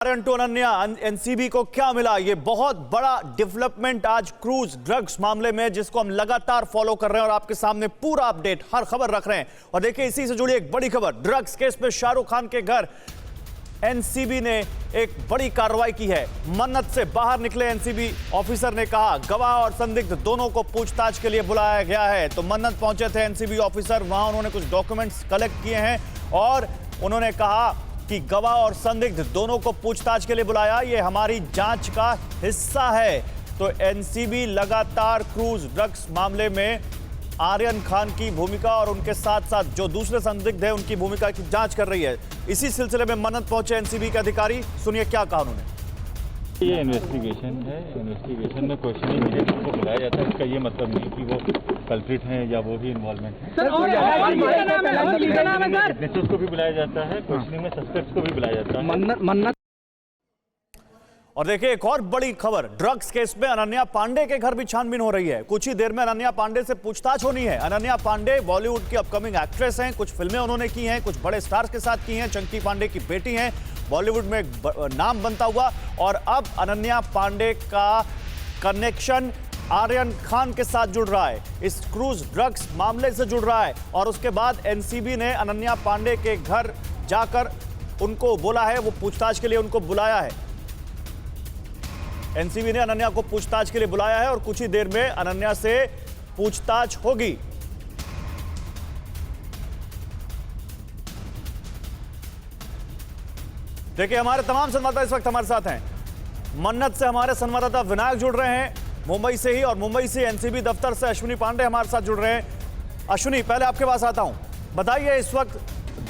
To Ananya, NCB को क्या मिला? ये बहुत बड़ा डेवलपमेंट आज क्रूज ड्रग्स मामले में, जिसको हम लगातार फॉलो कर रहे हैं और आपके सामने पूरा अपडेट, हर खबर रख रहे हैं। और देखिए, इसी से जुड़ी एक बड़ी खबर, ड्रग्स केस में शाहरुख खान के घर एनसीबी ने एक बड़ी कार्रवाई की है। मन्नत से बाहर निकले एनसीबी ऑफिसर ने कहा गवाह और संदिग्ध दोनों को पूछताछ के लिए बुलाया गया है। तो मन्नत पहुंचे थे एनसीबी ऑफिसर, वहां उन्होंने कुछ डॉक्यूमेंट्स कलेक्ट किए हैं और उन्होंने कहा कि गवाह और संदिग्ध दोनों को पूछताछ के लिए बुलाया, ये हमारी जांच का हिस्सा है। तो एनसीबी लगातार क्रूज ड्रग्स मामले में आर्यन खान की भूमिका और उनके साथ साथ जो दूसरे संदिग्ध हैं उनकी भूमिका की जांच कर रही है। इसी सिलसिले में मन्नत पहुंचे एनसीबी के अधिकारी, सुनिए क्या कहा उन्होंने। ये इन्वेस्टिगेशन है, इन्वेस्टिगेशन में क्वेश्चनिंग एजेंट को बुलाया जाता है। इसका ये मतलब नहीं कि वो कल्प्रिट हैं या वो भी इन्वॉल्वमेंट है। विटनेसेस को भी बुलाया जाता है, क्वेश्चनिंग में सस्पेक्ट्स को भी बुलाया जाता है। मन्नत। और देखिए, एक और बड़ी खबर, ड्रग्स केस में अनन्या पांडे के घर भी छानबीन हो रही है। कुछ ही देर में अनन्या पांडे से पूछताछ होनी है। अनन्या पांडे बॉलीवुड की अपकमिंग एक्ट्रेस हैं, कुछ फिल्में उन्होंने की हैं, कुछ बड़े स्टार्स के साथ की हैं। चंकी पांडे की बेटी हैं, बॉलीवुड में एक नाम बनता हुआ। और अब अनन्या पांडे का कनेक्शन आर्यन खान के साथ जुड़ रहा है, इस क्रूज ड्रग्स मामले से जुड़ रहा है। और उसके बाद एनसीबी ने अनन्या पांडे के घर जाकर उनको बोला है, वो पूछताछ के लिए उनको बुलाया है। एनसीबी ने अनन्या को पूछताछ के लिए बुलाया है और कुछ ही देर में अनन्या से पूछताछ होगी। देखिए, हमारे तमाम संवाददाता इस वक्त हमारे साथ हैं। मन्नत से हमारे संवाददाता विनायक जुड़ रहे हैं मुंबई से ही, और मुंबई से एनसीबी दफ्तर से अश्विनी पांडे हमारे साथ जुड़ रहे हैं। अश्विनी, पहले आपके पास आता हूं, बताइए, इस वक्त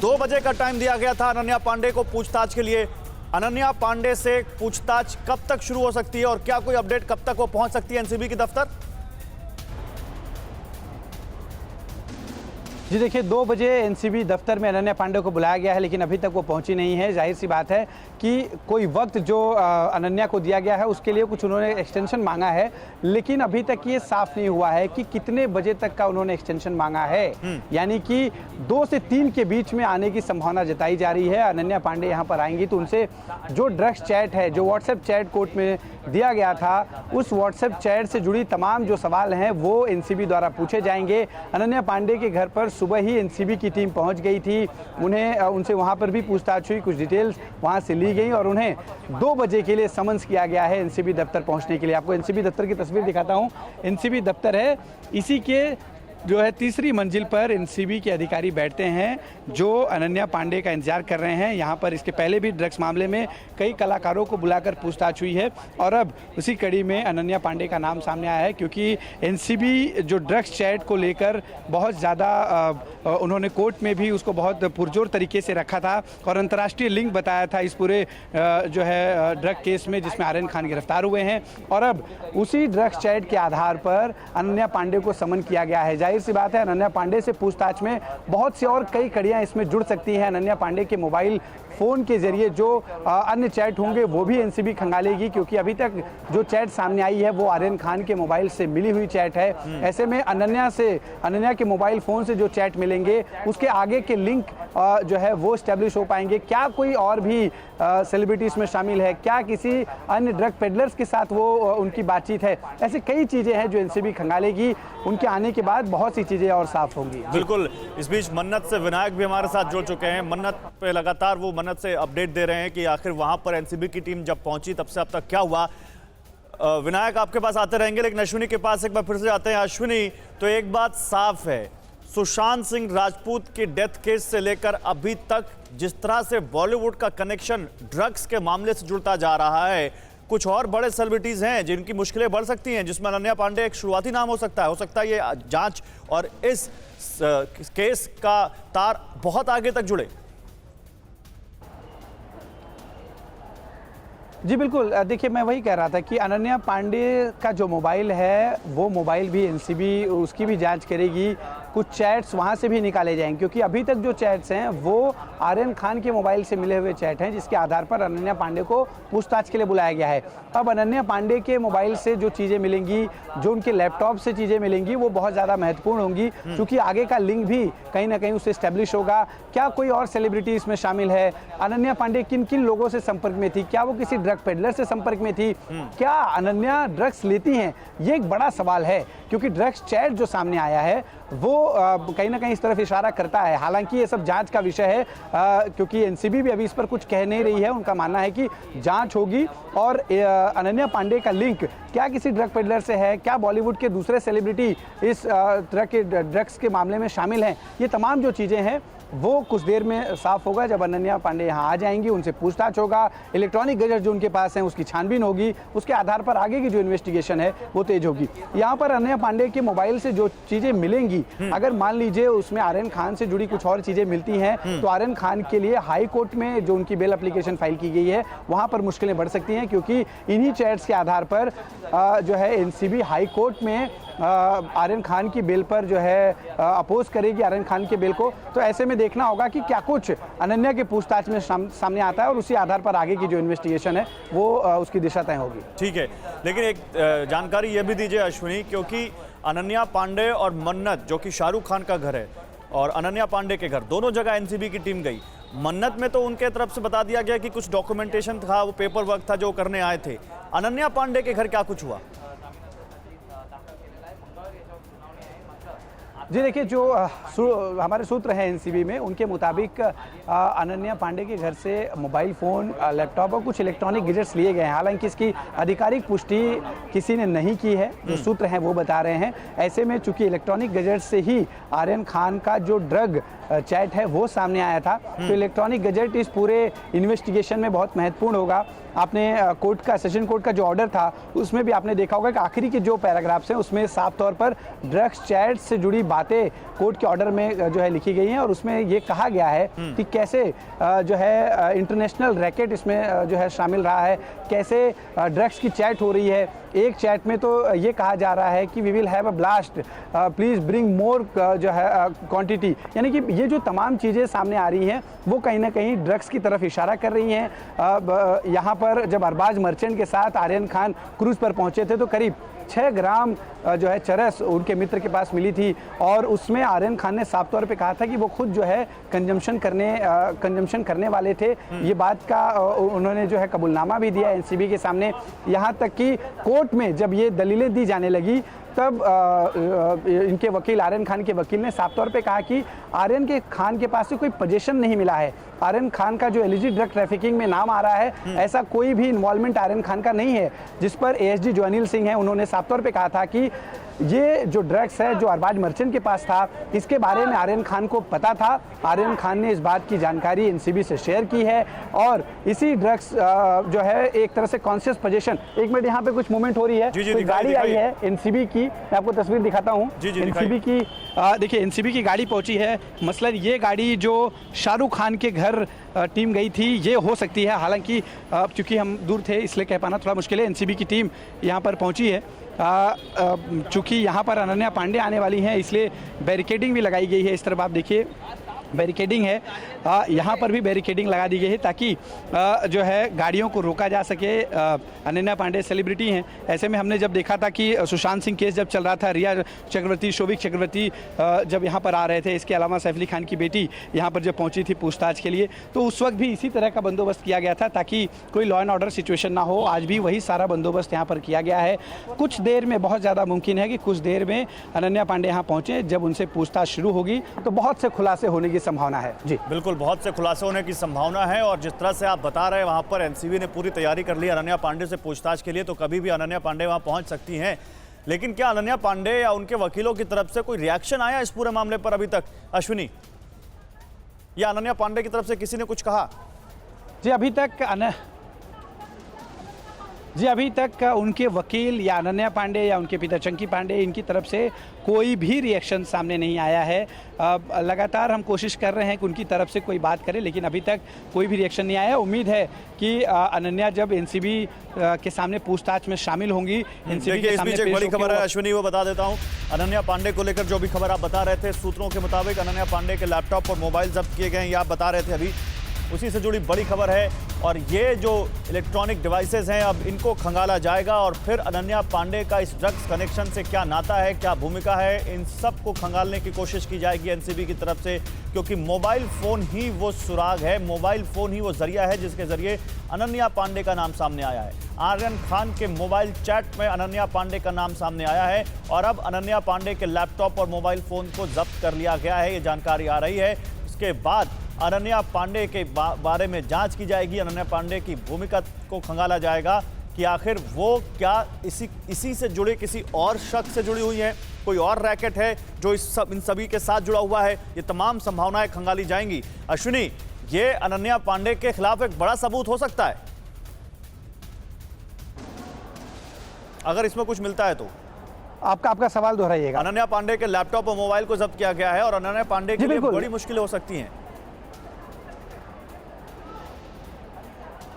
2 बजे का टाइम दिया गया था अनन्या पांडे को पूछताछ के लिए। अनन्या पांडे से पूछताछ कब तक शुरू हो सकती है और क्या कोई अपडेट कब तक वो पहुंच सकती है एनसीबी के दफ्तर? जी देखिए, 2 बजे एनसीबी दफ्तर में अनन्या पांडे को बुलाया गया है, लेकिन अभी तक वो पहुंची नहीं है। जाहिर सी बात है कि कोई वक्त जो अनन्या को दिया गया है उसके लिए कुछ उन्होंने एक्सटेंशन मांगा है, लेकिन अभी तक ये साफ नहीं हुआ है कि कितने बजे तक का उन्होंने एक्सटेंशन मांगा है। यानी कि 2 से 3 के बीच में आने की संभावना जताई जा रही है। अनन्या पांडे यहाँ पर आएंगी तो उनसे जो ड्रग्स चैट है, जो व्हाट्सएप चैट कोर्ट में दिया गया था, उस व्हाट्सएप चैट से जुड़ी तमाम जो सवाल हैं वो एनसीबी द्वारा पूछे जाएंगे। अनन्या पांडे के घर पर सुबह ही एनसीबी की टीम पहुंच गई थी, उनसे वहां पर भी पूछताछ हुई, कुछ डिटेल्स वहां से ली गई और उन्हें 2 बजे के लिए समन्स किया गया है एनसीबी दफ्तर पहुंचने के लिए। आपको एनसीबी दफ्तर की तस्वीर दिखाता हूं। एनसीबी दफ्तर है, इसी के जो है 3री मंजिल पर एनसीबी के अधिकारी बैठते हैं जो अनन्या पांडे का इंतजार कर रहे हैं। यहाँ पर इसके पहले भी ड्रग्स मामले में कई कलाकारों को बुलाकर पूछताछ हुई है और अब उसी कड़ी में अनन्या पांडे का नाम सामने आया है, क्योंकि एनसीबी जो ड्रग्स चैट को लेकर बहुत ज़्यादा उन्होंने कोर्ट में भी उसको बहुत पुरजोर तरीके से रखा था और अंतर्राष्ट्रीय लिंक बताया था इस पूरे जो है ड्रग केस में, जिसमें आर्यन खान गिरफ्तार हुए हैं। और अब उसी ड्रग्स चैट के आधार पर अनन्या पांडे को समन किया गया है। जाहिर सी बात है, अनन्या पांडे से पूछताछ में बहुत सी और कई कड़ियां इसमें जुड़ सकती हैं। अनन्या पांडे के मोबाइल फ़ोन के जरिए जो अन्य चैट होंगे वो भी एनसीबी खंगालेगी, क्योंकि अभी तक जो चैट सामने आई है वो आर्यन खान के मोबाइल से मिली हुई चैट है। ऐसे में अनन्या के मोबाइल फ़ोन से जो चैट मिलेंगे उसके आगे के लिंक जो है वो स्टैब्लिश हो पाएंगे। क्या कोई और भी सेलिब्रिटी इसमें शामिल है, क्या किसी अन्य ड्रग पेडलर्स के साथ वो उनकी बातचीत है, ऐसी कई चीज़ें हैं जो एनसीबी खंगालेगी। उनके आने के बाद बहुत सी चीज़ें और साफ होंगी। बिल्कुल। इस बीच मन्नत से विनायक भी हमारे साथ जुड़ चुके हैं। मन्नत पे लगातार वो मन्नत से अपडेट दे रहे हैं कि आखिर वहां पर एनसीबी की टीम जब पहुंची तब से अब तक क्या हुआ। विनायक आपके पास आते रहेंगे, लेकिन अश्विनी के पास एक बार फिर से आते हैं। अश्विनी, तो एक बात साफ है, सुशांत सिंह राजपूत के डेथ केस से लेकर अभी तक जिस तरह से बॉलीवुड का कनेक्शन ड्रग्स के मामले से जुड़ता जा रहा है, कुछ और बड़े सेलिब्रिटीज हैं जिनकी मुश्किलें बढ़ सकती हैं, जिसमें अनन्या पांडे एक शुरुआती नाम हो सकता है ये जांच और इस केस का तार बहुत आगे तक जुड़े। जी बिल्कुल, देखिए मैं वही कह रहा था कि अनन्या पांडे का जो मोबाइल है वो मोबाइल भी एनसीबी उसकी भी जांच करेगी। कुछ चैट्स वहाँ से भी निकाले जाएंगे, क्योंकि अभी तक जो चैट्स हैं वो आर्यन खान के मोबाइल से मिले हुए चैट हैं, जिसके आधार पर अनन्या पांडे को पूछताछ के लिए बुलाया गया है। अब अनन्या पांडे के मोबाइल से जो चीज़ें मिलेंगी, जो उनके लैपटॉप से चीज़ें मिलेंगी, वो बहुत ज़्यादा महत्वपूर्ण होंगी, क्योंकि आगे का लिंक भी कहीं ना कहीं उससे स्टैब्लिश होगा। क्या कोई और सेलिब्रिटी इसमें शामिल है? अनन्या पांडे किन किन लोगों से संपर्क में थी? क्या वो किसी ड्रग पेडलर से संपर्क में थी? क्या अनन्या ड्रग्स लेती हैं? ये एक बड़ा सवाल है, क्योंकि ड्रग्स चैट जो सामने आया है वो कहीं ना कहीं इस तरफ इशारा करता है। हालांकि ये सब जांच का विषय है, क्योंकि एनसीबी भी अभी इस पर कुछ कह नहीं रही है। उनका मानना है कि जांच होगी और अनन्या पांडे का लिंक क्या किसी ड्रग पेडलर से है, क्या बॉलीवुड के दूसरे सेलिब्रिटी इस तरह के ड्रग्स के मामले में शामिल हैं, ये तमाम जो चीज़ें हैं वो कुछ देर में साफ होगा। जब अनन्या पांडे यहाँ आ जाएंगी, उनसे पूछताछ होगा, इलेक्ट्रॉनिक गैजेट जो उनके पास हैं उसकी छानबीन होगी, उसके आधार पर आगे की जो इन्वेस्टिगेशन है वो तेज होगी। यहाँ पर अनन्या पांडे के मोबाइल से जो चीज़ें मिलेंगी, अगर मान लीजिए उसमें आर्यन खान से जुड़ी कुछ और चीज़ें मिलती हैं, तो आर्यन खान के लिए हाई कोर्ट में जो उनकी बेल एप्लीकेशन फाइल की गई है वहाँ पर मुश्किलें बढ़ सकती हैं, क्योंकि इन्हीं चैट्स के आधार पर जो है एनसीबी हाई कोर्ट में आर्यन खान की बेल पर जो है अपोज करेगी आर्यन खान के बेल को। तो ऐसे में देखना होगा कि क्या कुछ अनन्या के पूछताछ में सामने आता है और उसी आधार पर आगे की जो इन्वेस्टिगेशन है वो उसकी दिशा तय होगी। ठीक है, लेकिन एक जानकारी ये भी दीजिए अश्विनी, क्योंकि अनन्या पांडे और मन्नत जो कि शाहरुख खान का घर है और अनन्या पांडे के घर, दोनों जगह एनसीबी की टीम गई। मन्नत में तो उनके तरफ से बता दिया गया कि कुछ डॉक्यूमेंटेशन था, वो पेपर वर्क था जो करने आए थे। अनन्या पांडे के घर क्या कुछ हुआ? जी देखिए, जो हमारे सूत्र हैं एनसीबी में, उनके मुताबिक अनन्या पांडे के घर से मोबाइल फ़ोन, लैपटॉप और कुछ इलेक्ट्रॉनिक गैजेट्स लिए गए हैं। हालांकि इसकी आधिकारिक पुष्टि किसी ने नहीं की है, जो सूत्र हैं वो बता रहे हैं। ऐसे में चूंकि इलेक्ट्रॉनिक गैजेट से ही आर्यन खान का जो ड्रग चैट है वो सामने आया था, तो इलेक्ट्रॉनिक गैजेट इस पूरे इन्वेस्टिगेशन में बहुत महत्वपूर्ण होगा। आपने कोर्ट का, सेशन कोर्ट का जो ऑर्डर था उसमें भी आपने देखा होगा कि आखिरी के जो पैराग्राफ्स हैं उसमें साफ तौर पर ड्रग्स चैट से जुड़ी बातें कोर्ट के ऑर्डर में जो है लिखी गई हैं, और उसमें ये कहा गया है कि कैसे जो है इंटरनेशनल रैकेट इसमें जो है शामिल रहा है, कैसे ड्रग्स की चैट हो रही है। एक चैट में तो ये कहा जा रहा है कि we will have a blast, please bring more जो है क्वांटिटी, यानी कि ये जो तमाम चीज़ें सामने आ रही हैं वो कहीं ना कहीं ड्रग्स की तरफ इशारा कर रही हैं। यहाँ पर जब अरबाज मर्चेंट के साथ आर्यन खान क्रूज़ पर पहुँचे थे तो करीब 6 ग्राम जो है चरस उनके मित्र के पास मिली थी, और उसमें आर्यन खान ने साफ तौर पे कहा था कि वो खुद जो है कंजम्पशन करने वाले थे। ये बात का उन्होंने जो है कबूलनामा भी दिया एनसीबी के सामने। यहाँ तक कि कोर्ट में जब ये दलीलें दी जाने लगी तब इनके वकील, आर्यन खान के वकील ने साफ तौर पे कहा कि आर्यन के खान के पास से कोई पोजीशन नहीं मिला है। आर्यन खान का जो एलिजिड ड्रग ट्रैफिकिंग में नाम आ रहा है, ऐसा कोई भी इन्वॉल्वमेंट आर्यन खान का नहीं है, जिस पर एएसडी जो अनिल सिंह हैं उन्होंने साफ तौर पे कहा था कि ये जो ड्रग्स है जो अरबाज मर्चेंट के पास था, इसके बारे में आर्यन खान को पता था। आर्यन खान ने इस बात की जानकारी एनसीबी से शेयर की है, और इसी ड्रग्स जो है एक तरह से कॉन्शियस पोजीशन। एक मिनट, यहाँ पे कुछ मूवमेंट हो रही है, कोई गाड़ी आई है एनसीबी की, मैं आपको तस्वीर दिखाता हूँ। एनसीबी की देखिए, एनसीबी की गाड़ी पहुंची है। मसलन ये गाड़ी जो शाहरुख खान के घर टीम गई थी ये हो सकती है। हालांकि चूंकि हम दूर थे इसलिए कह पाना थोड़ा मुश्किल है। एनसीबी की टीम यहाँ पर पहुंची है। चूंकि यहाँ पर अनन्या पांडे आने वाली हैं इसलिए बैरिकेडिंग भी लगाई गई है। इस तरफ आप देखिए बैरिकेडिंग है, यहाँ पर भी बैरिकेडिंग लगा दी गई है ताकि जो है गाड़ियों को रोका जा सके। अनन्या पांडे सेलिब्रिटी हैं, ऐसे में हमने जब देखा था कि सुशांत सिंह केस जब चल रहा था, रिया चक्रवर्ती, शोभिक चक्रवर्ती जब यहाँ पर आ रहे थे, इसके अलावा सैफ अली खान की बेटी यहाँ पर जब पहुँची थी पूछताछ के लिए, तो उस वक्त भी इसी तरह का बंदोबस्त किया गया था ताकि कोई लॉ एंड ऑर्डर सिचुएशन ना हो। आज भी वही सारा बंदोबस्त यहाँ पर किया गया है। कुछ देर में, बहुत ज़्यादा मुमकिन है कि कुछ देर में अनन्या पांडे यहाँ पहुँचे। जब उनसे पूछताछ शुरू होगी तो बहुत से खुलासे होने की संभावना है। जी बिल्कुल, बहुत से खुलासे होने की संभावना है, और जिस तरह से आप बता रहे हैं वहां पर एनसीबी ने पूरी तैयारी कर ली अनन्या पांडे से पूछताछ के लिए, तो कभी भी अनन्या पांडे वहां पहुंच सकती हैं। लेकिन क्या अनन्या पांडे या उनके वकीलों की तरफ से कोई रिएक्शन आया इस पूरे मामले पर अभी तक, अश्विनी? या अनन्या पांडे की तरफ से किसी ने कुछ कहा? जी, अभी तक जी अभी तक उनके वकील या अनन्या पांडे या उनके पिता चंकी पांडे इनकी तरफ से कोई भी रिएक्शन सामने नहीं आया है। लगातार हम कोशिश कर रहे हैं कि उनकी तरफ से कोई बात करे, लेकिन अभी तक कोई भी रिएक्शन नहीं आया। उम्मीद है कि अनन्या जब एनसीबी के सामने पूछताछ में शामिल होंगी, एनसीबी के सामने एक बड़ी खबर है अश्विनी, वो बता देता हूं। अनन्या पांडे को लेकर जो भी खबर आप बता रहे थे, सूत्रों के मुताबिक अनन्या पांडे के लैपटॉप और मोबाइल जब्त किए गए, ये आप बता रहे थे अभी, उसी से जुड़ी बड़ी खबर है। और ये जो इलेक्ट्रॉनिक डिवाइसेस हैं, अब इनको खंगाला जाएगा और फिर अनन्या पांडे का इस ड्रग्स कनेक्शन से क्या नाता है, क्या भूमिका है, इन सब को खंगालने की कोशिश की जाएगी एनसीबी की तरफ से, क्योंकि मोबाइल फोन ही वो सुराग है, मोबाइल फोन ही वो जरिया है जिसके जरिए अनन्या पांडे का नाम सामने आया है। आर्यन खान के मोबाइल चैट में अनन्या पांडे का नाम सामने आया है और अब अनन्या पांडे के लैपटॉप और मोबाइल फोन को जब्त कर लिया गया है, ये जानकारी आ रही है। इसके बाद अनन्या पांडे के बारे में जांच की जाएगी, अनन्या पांडे की भूमिका को खंगाला जाएगा कि आखिर वो क्या इसी से जुड़े किसी और शख्स से जुड़ी हुई है, कोई और रैकेट है जो इन सभी के साथ जुड़ा हुआ है। ये तमाम संभावनाएं खंगाली जाएंगी। अश्विनी, ये अनन्या पांडे के खिलाफ एक बड़ा सबूत हो सकता है अगर इसमें कुछ मिलता है तो। आपका सवाल दोहराइएगा। अनन्या पांडे के लैपटॉप और मोबाइल को जब्त किया गया है और अनन्या पांडे के लिए बड़ी मुश्किलें हो सकती हैं।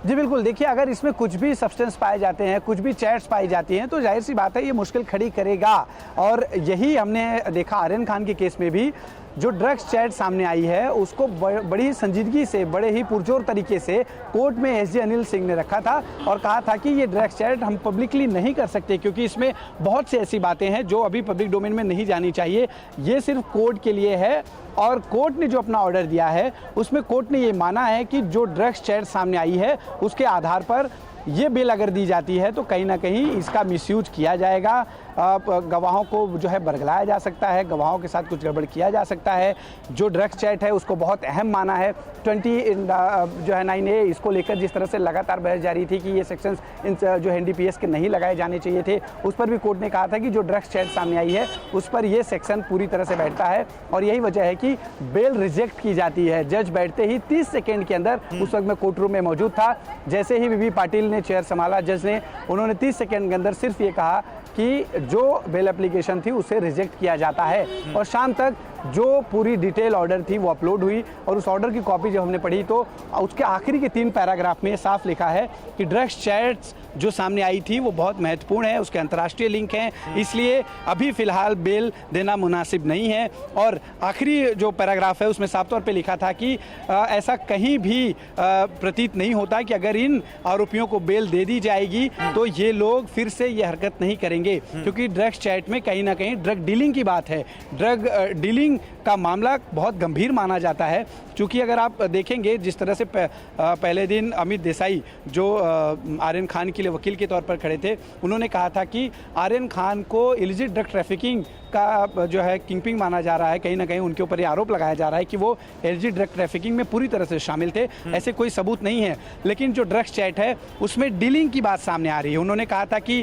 जी बिल्कुल, देखिए अगर इसमें कुछ भी सब्सटेंस पाए जाते हैं, कुछ भी चैट्स पाई जाती हैं, तो जाहिर सी बात है ये मुश्किल खड़ी करेगा। और यही हमने देखा आर्यन खान के केस में भी, जो ड्रग्स चैट सामने आई है उसको बड़ी ही संजीदगी से, बड़े ही पुरजोर तरीके से कोर्ट में एसजी अनिल सिंह ने रखा था और कहा था कि ये ड्रग्स चैट हम पब्लिकली नहीं कर सकते क्योंकि इसमें बहुत सी ऐसी बातें हैं जो अभी पब्लिक डोमेन में नहीं जानी चाहिए, ये सिर्फ कोर्ट के लिए है। और कोर्ट ने जो अपना ऑर्डर दिया है उसमें कोर्ट ने ये माना है कि जो ड्रग्स चैट सामने आई है उसके आधार पर ये बेल अगर दी जाती है तो कहीं ना कहीं इसका मिसयूज किया जाएगा, गवाहों को जो है बरगलाया जा सकता है, गवाहों के साथ कुछ गड़बड़ किया जा सकता है। जो ड्रग्स चैट है उसको बहुत अहम माना है। 9A इसको लेकर जिस तरह से लगातार बहस जारी थी कि ये सेक्शंस इन जो एनडीपीएस के नहीं लगाए जाने चाहिए थे, उस पर भी कोर्ट ने कहा था कि जो ड्रग्स चैट सामने आई है उस पर ये सेक्शन पूरी तरह से बैठता है और यही वजह है कि बेल रिजेक्ट की जाती है। जज बैठते ही 30 सेकेंड के अंदर, उस वक्त मैं कोर्ट रूम में मौजूद था, जैसे ही बीबी पाटिल ने चेयर संभाला, जज ने, उन्होंने 30 सेकेंड के अंदर सिर्फ ये कहा कि जो बेल एप्लीकेशन थी उसे रिजेक्ट किया जाता है। और शाम तक जो पूरी डिटेल ऑर्डर थी वो अपलोड हुई और उस ऑर्डर की कॉपी जब हमने पढ़ी तो उसके आखिरी के 3 पैराग्राफ में साफ लिखा है कि ड्रग्स चैट्स जो सामने आई थी वो बहुत महत्वपूर्ण है, उसके अंतर्राष्ट्रीय लिंक हैं, इसलिए अभी फिलहाल बेल देना मुनासिब नहीं है। और आखिरी जो पैराग्राफ है उसमें साफ तौर पे लिखा था कि ऐसा कहीं भी प्रतीत नहीं होता कि अगर इन आरोपियों को बेल दे दी जाएगी तो ये लोग फिर से ये हरकत नहीं करेंगे, क्योंकि ड्रग्स चैट में कहीं ना कहीं ड्रग डीलिंग की बात है। ड्रग डीलिंग का मामला बहुत गंभीर माना जाता है, क्योंकि अगर आप देखेंगे जिस तरह से पहले दिन अमित देसाई जो आर्यन खान के लिए वकील के तौर पर खड़े थे, उन्होंने कहा था कि आर्यन खान को इलिजिट ड्रग ट्रैफिकिंग का जो है किंगपिंग माना जा रहा है, कहीं ना कहीं उनके ऊपर ये आरोप लगाया जा रहा है कि वो इलिजिट ड्रग ट्रैफिकिंग में पूरी तरह से शामिल थे। ऐसे कोई सबूत नहीं है, लेकिन जो ड्रग्स चैट है उसमें डीलिंग की बात सामने आ रही है। उन्होंने कहा था कि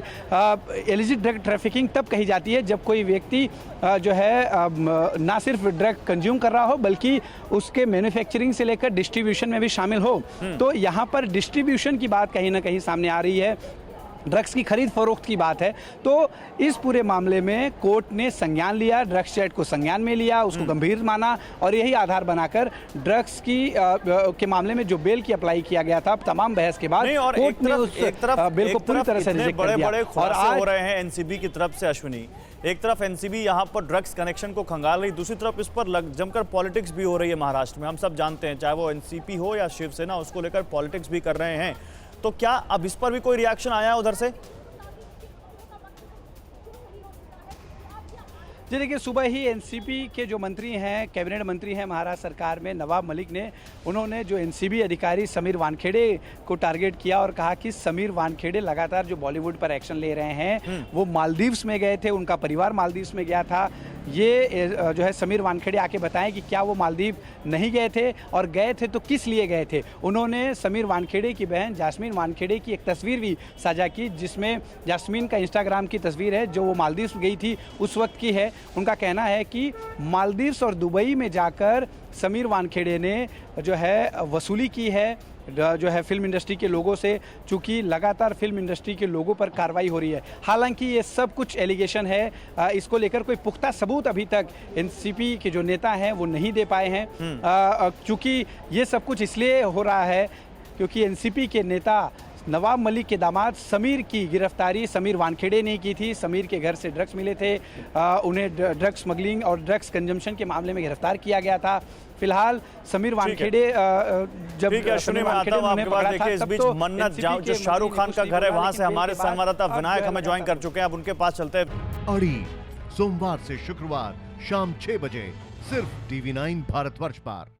इलिजिट ड्रग ट्रैफिकिंग तब कही जाती है जब कोई व्यक्ति जो है ना सिर्फ ड्रग कंज्यूम कर रहा हो बल्कि उसके मैन्युफैक्चरिंग से लेकर डिस्ट्रीब्यूशन में भी शामिल हो। तो यहाँ पर डिस्ट्रीब्यूशन की बात कहीं ना कहीं सामने आ रही है, ड्रग्स की खरीद फरोख्त की बात है। तो इस पूरे मामले में कोर्ट ने संज्ञान लिया, ड्रग्स चैट को संज्ञान में लिया, उसको गंभीर माना और यही आधार बनाकर ड्रग्स की के मामले में जो बेल की अप्लाई किया गया था तमाम बहस के बाद कोर्ट ने उस बेल को पूरी तरह से रिजेक्ट कर दिया। बड़े खुलासे हो रहे हैं एनसीबी की तरफ से अश्विनी। एक तरफ एनसीबी यहाँ पर ड्रग्स कनेक्शन को खंगाल रही, दूसरी तरफ इस पर जमकर पॉलिटिक्स भी हो रही है महाराष्ट्र में। हम सब जानते हैं, चाहे वो एनसीपी हो या शिवसेना, उसको लेकर पॉलिटिक्स भी कर रहे हैं। तो क्या अब इस पर भी कोई रिएक्शन आया है उधर से? जी देखिए, सुबह ही एनसीबी के जो मंत्री हैं, कैबिनेट मंत्री हैं महाराष्ट्र सरकार में, नवाब मलिक ने, उन्होंने जो एनसीबी अधिकारी समीर वानखेड़े को टारगेट किया और कहा कि समीर वानखेड़े लगातार जो बॉलीवुड पर एक्शन ले रहे हैं, वो मालदीव्स में गए थे, उनका परिवार मालदीव्स में गया था। ये जो है समीर वानखेड़े आके बताएं कि क्या वो मालदीव नहीं गए थे और गए थे तो किस लिए गए थे। उन्होंने समीर वानखेड़े की बहन जास्मीन वानखेड़े की एक तस्वीर भी साझा की, जिसमें जास्मीन का इंस्टाग्राम की तस्वीर है जो वो मालदीव्स गई थी उस वक्त की है। उनका कहना है कि मालदीव्स और दुबई में जाकर समीर वानखेड़े ने जो है वसूली की है, जो है फिल्म इंडस्ट्री के लोगों से, चूँकि लगातार फिल्म इंडस्ट्री के लोगों पर कार्रवाई हो रही है। हालांकि ये सब कुछ एलिगेशन है, इसको लेकर कोई पुख्ता सबूत अभी तक एनसीपी के जो नेता हैं वो नहीं दे पाए हैं। चूँकि ये सब कुछ इसलिए हो रहा है क्योंकि एनसीपी के नेता नवाब मलिक के दामाद समीर की गिरफ्तारी समीर वानखेड़े ने की थी। समीर के घर से ड्रग्स मिले थे, उन्हें ड्रग्स स्मगलिंग और ड्रग्स कंजम्पशन के मामले में गिरफ्तार किया गया था। फिलहाल समीर वानखेड़े जब ठीक है, सुनिए मैं आता हूं आपके पास। देखिए इस बीच मन्नत जो शाहरुख खान का घर है वहां से हमारे संवाददाता विनायक हमें ज्वाइन कर चुके हैं, अब उनके पास चलते हैं। अड़ी सोमवार से शुक्रवार शाम 6 बजे सिर्फ TV9 भारतवर्ष पर।